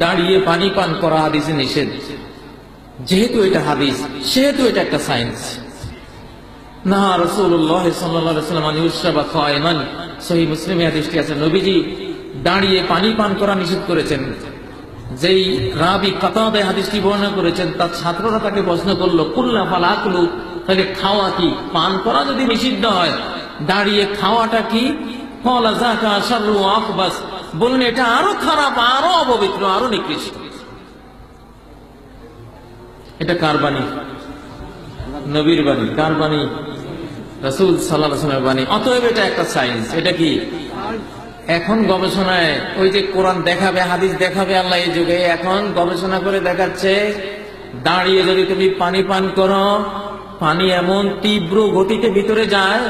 দাঁড়িয়ে পানি পান করা হাদিসে নিষেধ। যেহেতু এটা হাদিস, সেহেতু এটা একটা সায়েন্স। না রাসূলুল্লাহ সাল্লাল্লাহু আলাইহি ওয়াসাল্লাম ইউশরাবা কায়মান, সহিহ মুসলিমে হাদিসটি আছে, নবীজি দাঁড়িয়ে পানি পান করা নিষেধ করেছেন। যেই রাবি কাতাদা হাদিসটি বর্ণনা করেছেন, তার ছাত্ররা তাকে প্রশ্ন করলো, কুল্লা ফাল আকলু, তাহলে খাওয়া কি? পান করা যদি নিষিদ্ধ হয়, দাঁড়িয়ে খাওয়াটা কি? ক্বালা যাকা শাররু ওয়া আখবাস, বললেন এটা আরো খারাপ, আরো অপবিত্র, আরো নিকৃষ্ট। এটা কার বাণী? নবীর বাণী। কার বাণী? রাসূল সাল্লাল্লাহু আলাইহি ওয়াসাল্লামের বাণী। অতএব এটা একটা সায়েন্স। এটা কি? এখন গবেষণায় ওই যে কোরআন দেখাবে, হাদিস দেখাবে আল্লাহ এই যুগে, এখন গবেষণা করে দেখাচ্ছে দাঁড়িয়ে যদি তুমি পানি পান করো, পানি এমন তীব্র গতিতে ভিতরে যায়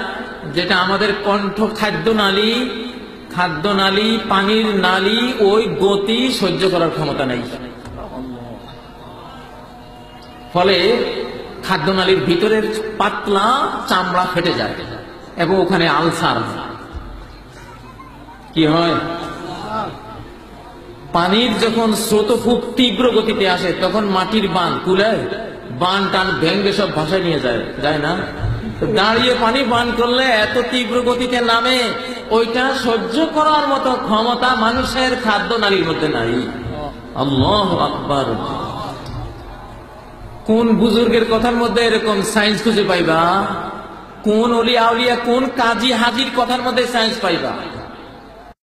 যেটা আমাদের কণ্ঠ খাদ্য নালী, পানির নালী ওই গতি সহ্য করার ক্ষমতা নেই। ফলে খাদ্যনালীর ভিতরের পাতলা চামড়া ফেটে যায় এবং ওখানে আলসার কি হয়। পানির যখন স্রোত খুব তীব্র গতিতে আসে, তখন মাটির বাঁধ তুলে বান টান ভেঙ্গে সব ভাষায় নিয়ে যায় না? দাঁড়িয়ে পানি পান করলে এত তীব্র গতিতে নামে, ওইটা সহ্য করার মতো ক্ষমতা মানুষের খাদ্যনালীর মধ্যে নাই। আল্লাহু আকবার। কোন বুজুর্গের কথার মধ্যে এরকম সায়েন্স খুঁজে পাইবা? কোন ওলিয়া আউলিয়া, কোন কাজী হাজির কথার মধ্যে সায়েন্স পাইবা?